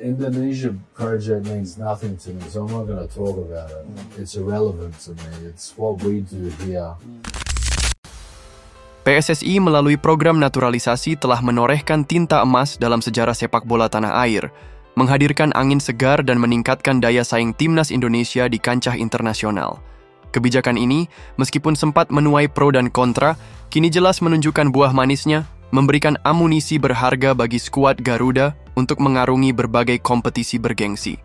Indonesia project means nothing to me, so I'm not going to talk about it. It's irrelevant to me. It's what we do here. PSSI melalui program naturalisasi telah menorehkan tinta emas dalam sejarah sepak bola tanah air, menghadirkan angin segar dan meningkatkan daya saing timnas Indonesia di kancah internasional. Kebijakan ini, meskipun sempat menuai pro dan kontra, kini jelas menunjukkan buah manisnya, memberikan amunisi berharga bagi skuad Garuda untuk mengarungi berbagai kompetisi bergengsi.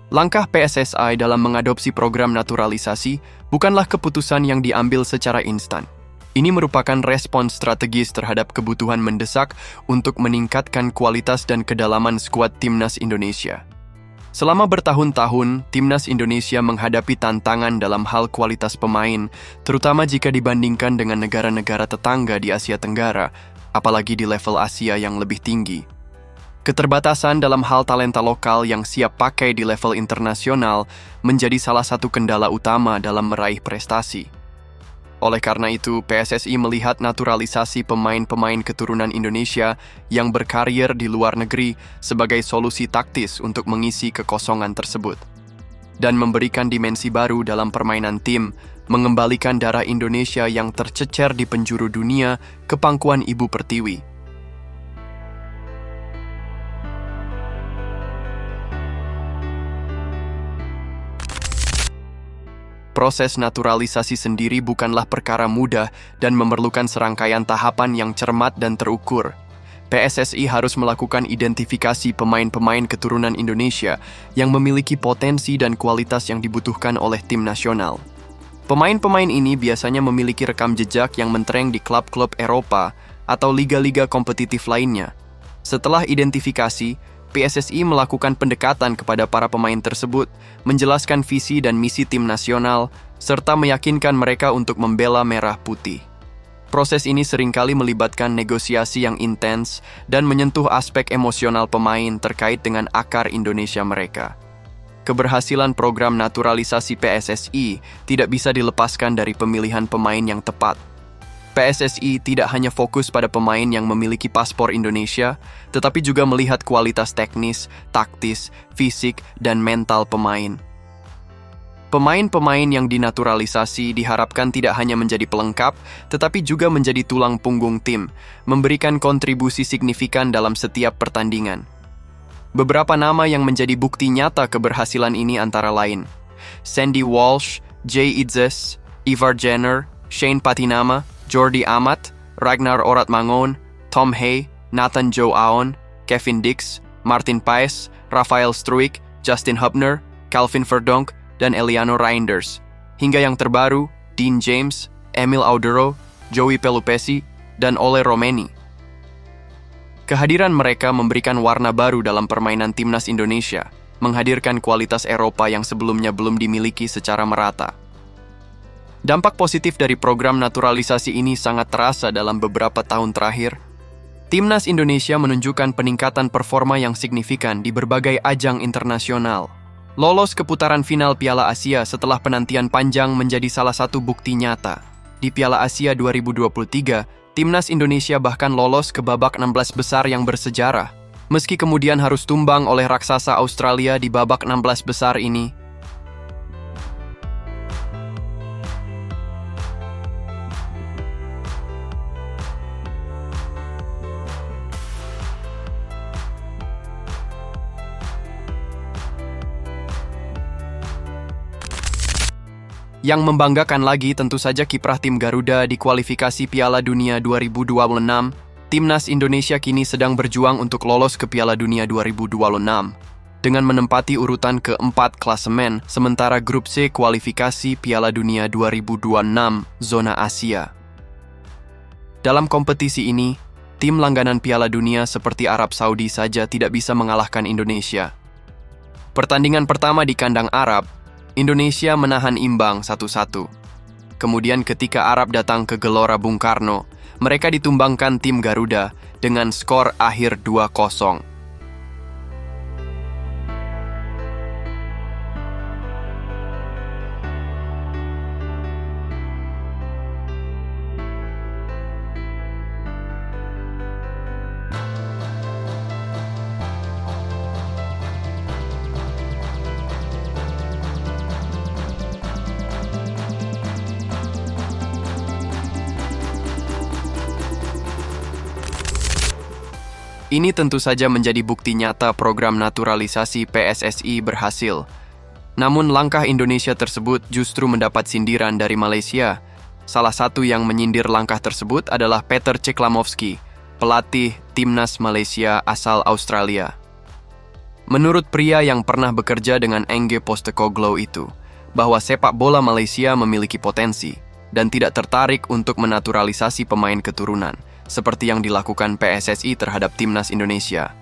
Langkah PSSI dalam mengadopsi program naturalisasi bukanlah keputusan yang diambil secara instan. Ini merupakan respons strategis terhadap kebutuhan mendesak untuk meningkatkan kualitas dan kedalaman skuad timnas Indonesia. Selama bertahun-tahun, timnas Indonesia menghadapi tantangan dalam hal kualitas pemain, terutama jika dibandingkan dengan negara-negara tetangga di Asia Tenggara, apalagi di level Asia yang lebih tinggi. Keterbatasan dalam hal talenta lokal yang siap pakai di level internasional menjadi salah satu kendala utama dalam meraih prestasi. Oleh karena itu, PSSI melihat naturalisasi pemain-pemain keturunan Indonesia yang berkarir di luar negeri sebagai solusi taktis untuk mengisi kekosongan tersebut. Dan memberikan dimensi baru dalam permainan tim, mengembalikan darah Indonesia yang tercecer di penjuru dunia ke pangkuan Ibu Pertiwi. Proses naturalisasi sendiri bukanlah perkara mudah dan memerlukan serangkaian tahapan yang cermat dan terukur. PSSI harus melakukan identifikasi pemain-pemain keturunan Indonesia yang memiliki potensi dan kualitas yang dibutuhkan oleh tim nasional. Pemain-pemain ini biasanya memiliki rekam jejak yang mentereng di klub-klub Eropa atau liga-liga kompetitif lainnya. Setelah identifikasi, PSSI melakukan pendekatan kepada para pemain tersebut, menjelaskan visi dan misi tim nasional, serta meyakinkan mereka untuk membela merah putih. Proses ini seringkali melibatkan negosiasi yang intens dan menyentuh aspek emosional pemain terkait dengan akar Indonesia mereka. Keberhasilan program naturalisasi PSSI tidak bisa dilepaskan dari pemilihan pemain yang tepat. PSSI tidak hanya fokus pada pemain yang memiliki paspor Indonesia, tetapi juga melihat kualitas teknis, taktis, fisik, dan mental pemain. Pemain-pemain yang dinaturalisasi diharapkan tidak hanya menjadi pelengkap, tetapi juga menjadi tulang punggung tim, memberikan kontribusi signifikan dalam setiap pertandingan. Beberapa nama yang menjadi bukti nyata keberhasilan ini antara lain Sandy Walsh, Jay Idzes, Ivar Jenner, Shane Patinama, Jordi Amat, Ragnar Oratmangon, Tom Hay, Nathan Joe Aon, Kevin Dix, Martin Paes, Rafael Struijk, Justin Hubner, Calvin Verdonk, dan Eliano Reinders. Hingga yang terbaru, Dean James, Emil Audero, Joey Pelupesi, dan Ole Romeni. Kehadiran mereka memberikan warna baru dalam permainan timnas Indonesia, menghadirkan kualitas Eropa yang sebelumnya belum dimiliki secara merata. Dampak positif dari program naturalisasi ini sangat terasa dalam beberapa tahun terakhir. Timnas Indonesia menunjukkan peningkatan performa yang signifikan di berbagai ajang internasional. Lolos ke putaran final Piala Asia setelah penantian panjang menjadi salah satu bukti nyata. Di Piala Asia 2023, Timnas Indonesia bahkan lolos ke babak 16 besar yang bersejarah. Meski kemudian harus tumbang oleh raksasa Australia di babak 16 besar ini. Yang membanggakan lagi tentu saja kiprah tim Garuda di kualifikasi Piala Dunia 2026. Timnas Indonesia kini sedang berjuang untuk lolos ke Piala Dunia 2026 dengan menempati urutan keempat klasemen, sementara grup C kualifikasi Piala Dunia 2026 zona Asia. Dalam kompetisi ini, tim langganan Piala Dunia seperti Arab Saudi saja tidak bisa mengalahkan Indonesia. Pertandingan pertama di kandang Arab, Indonesia menahan imbang 1-1. Kemudian ketika Arab datang ke Gelora Bung Karno, mereka ditumbangkan tim Garuda dengan skor akhir 2-0. Ini tentu saja menjadi bukti nyata program naturalisasi PSSI berhasil. Namun langkah Indonesia tersebut justru mendapat sindiran dari Malaysia. Salah satu yang menyindir langkah tersebut adalah Peter Ceklamovski, pelatih timnas Malaysia asal Australia. Menurut pria yang pernah bekerja dengan Enge Postecoglou itu, bahwa sepak bola Malaysia memiliki potensi dan tidak tertarik untuk menaturalisasi pemain keturunan, seperti yang dilakukan PSSI terhadap timnas Indonesia.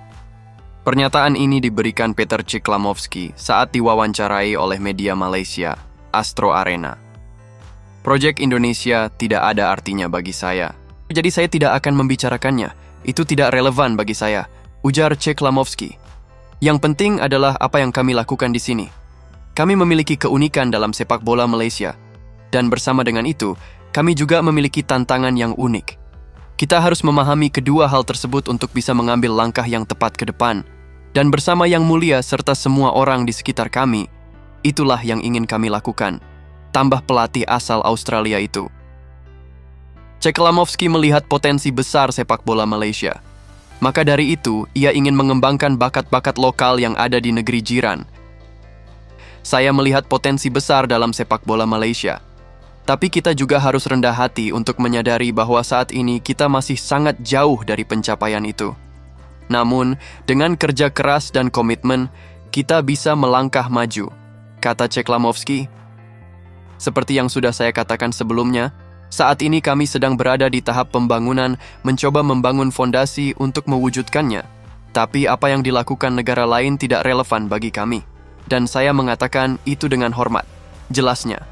Pernyataan ini diberikan Peter Ceklamovski saat diwawancarai oleh media Malaysia, Astro Arena. Proyek Indonesia tidak ada artinya bagi saya. Jadi saya tidak akan membicarakannya. Itu tidak relevan bagi saya, ujar Ceklamovski. Yang penting adalah apa yang kami lakukan di sini. Kami memiliki keunikan dalam sepak bola Malaysia. Dan bersama dengan itu, kami juga memiliki tantangan yang unik. Kita harus memahami kedua hal tersebut untuk bisa mengambil langkah yang tepat ke depan. Dan bersama Yang Mulia serta semua orang di sekitar kami, itulah yang ingin kami lakukan. Tambah pelatih asal Australia itu. Ceklamovski melihat potensi besar sepak bola Malaysia. Maka dari itu, ia ingin mengembangkan bakat-bakat lokal yang ada di negeri jiran. Saya melihat potensi besar dalam sepak bola Malaysia. Tapi kita juga harus rendah hati untuk menyadari bahwa saat ini kita masih sangat jauh dari pencapaian itu. Namun, dengan kerja keras dan komitmen, kita bisa melangkah maju, kata Ceklamovski. Seperti yang sudah saya katakan sebelumnya, saat ini kami sedang berada di tahap pembangunan, mencoba membangun fondasi untuk mewujudkannya. Tapi apa yang dilakukan negara lain tidak relevan bagi kami. Dan saya mengatakan itu dengan hormat, jelasnya.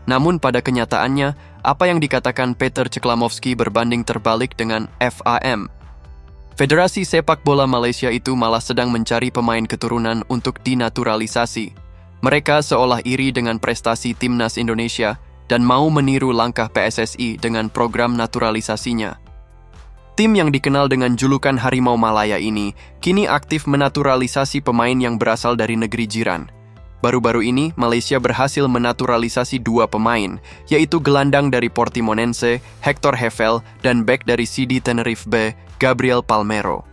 Namun pada kenyataannya, apa yang dikatakan Peter Ceklamovski berbanding terbalik dengan FAM. Federasi Sepak Bola Malaysia itu malah sedang mencari pemain keturunan untuk dinaturalisasi. Mereka seolah iri dengan prestasi timnas Indonesia dan mau meniru langkah PSSI dengan program naturalisasinya. Tim yang dikenal dengan julukan Harimau Malaya ini kini aktif menaturalisasi pemain yang berasal dari negeri jiran. Baru-baru ini, Malaysia berhasil menaturalisasi 2 pemain, yaitu gelandang dari Portimonense, Hector Hefel, dan bek dari CD Tenerife B, Gabriel Palmero.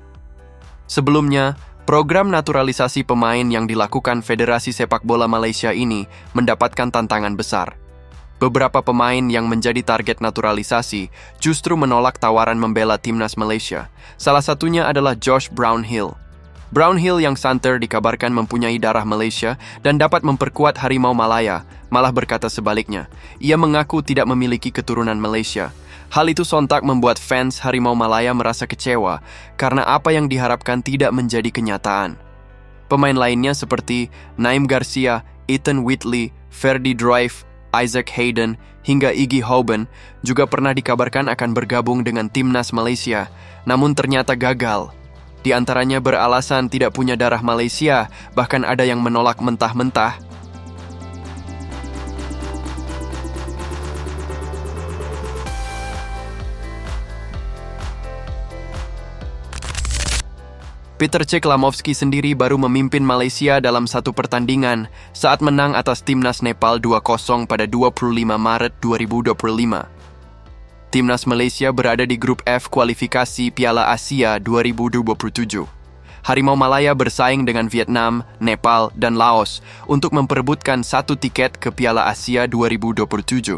Sebelumnya, program naturalisasi pemain yang dilakukan Federasi Sepak Bola Malaysia ini mendapatkan tantangan besar. Beberapa pemain yang menjadi target naturalisasi justru menolak tawaran membela timnas Malaysia. Salah satunya adalah Josh Brownhill. Brownhill yang santer dikabarkan mempunyai darah Malaysia dan dapat memperkuat Harimau Malaya, malah berkata sebaliknya. Ia mengaku tidak memiliki keturunan Malaysia. Hal itu sontak membuat fans Harimau Malaya merasa kecewa karena apa yang diharapkan tidak menjadi kenyataan. Pemain lainnya seperti Naim Garcia, Ethan Whitley, Ferdy Drive, Isaac Hayden, hingga Iggy Houben juga pernah dikabarkan akan bergabung dengan timnas Malaysia, namun ternyata gagal. Di antaranya beralasan tidak punya darah Malaysia, bahkan ada yang menolak mentah-mentah. Peter Ceklamovski sendiri baru memimpin Malaysia dalam satu pertandingan saat menang atas timnas Nepal 2-0 pada 25 Maret 2025. Timnas Malaysia berada di grup F kualifikasi Piala Asia 2027. Harimau Malaya bersaing dengan Vietnam, Nepal, dan Laos untuk memperebutkan 1 tiket ke Piala Asia 2027.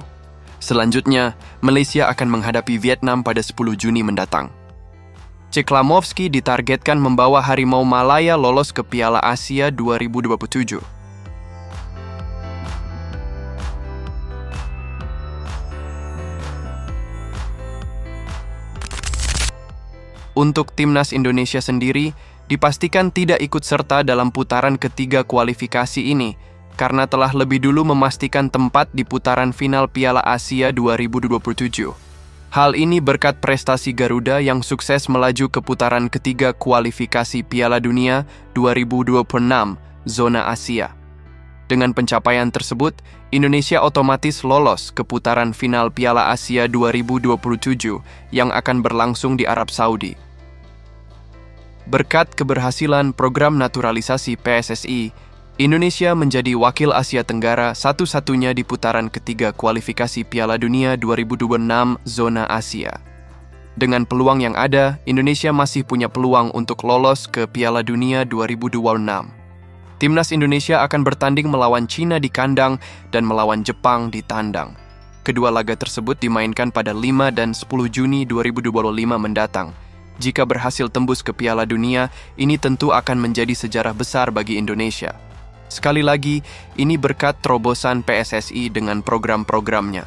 Selanjutnya, Malaysia akan menghadapi Vietnam pada 10 Juni mendatang. Ceklamovski ditargetkan membawa Harimau Malaya lolos ke Piala Asia 2027. Untuk timnas Indonesia sendiri, dipastikan tidak ikut serta dalam putaran ketiga kualifikasi ini, karena telah lebih dulu memastikan tempat di putaran final Piala Asia 2027. Hal ini berkat prestasi Garuda yang sukses melaju ke putaran ketiga kualifikasi Piala Dunia 2026, zona Asia. Dengan pencapaian tersebut, Indonesia otomatis lolos ke putaran final Piala Asia 2027 yang akan berlangsung di Arab Saudi. Berkat keberhasilan program naturalisasi PSSI, Indonesia menjadi wakil Asia Tenggara satu-satunya di putaran ketiga kualifikasi Piala Dunia 2026 zona Asia. Dengan peluang yang ada, Indonesia masih punya peluang untuk lolos ke Piala Dunia 2026. Timnas Indonesia akan bertanding melawan Cina di kandang dan melawan Jepang di tandang. Kedua laga tersebut dimainkan pada 5 dan 10 Juni 2025 mendatang. Jika berhasil tembus ke Piala Dunia, ini tentu akan menjadi sejarah besar bagi Indonesia. Sekali lagi, ini berkat terobosan PSSI dengan program-programnya.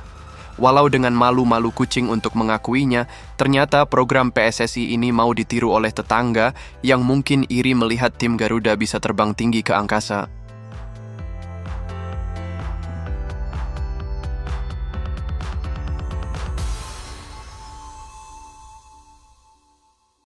Walau dengan malu-malu kucing untuk mengakuinya, ternyata program PSSI ini mau ditiru oleh tetangga yang mungkin iri melihat tim Garuda bisa terbang tinggi ke angkasa.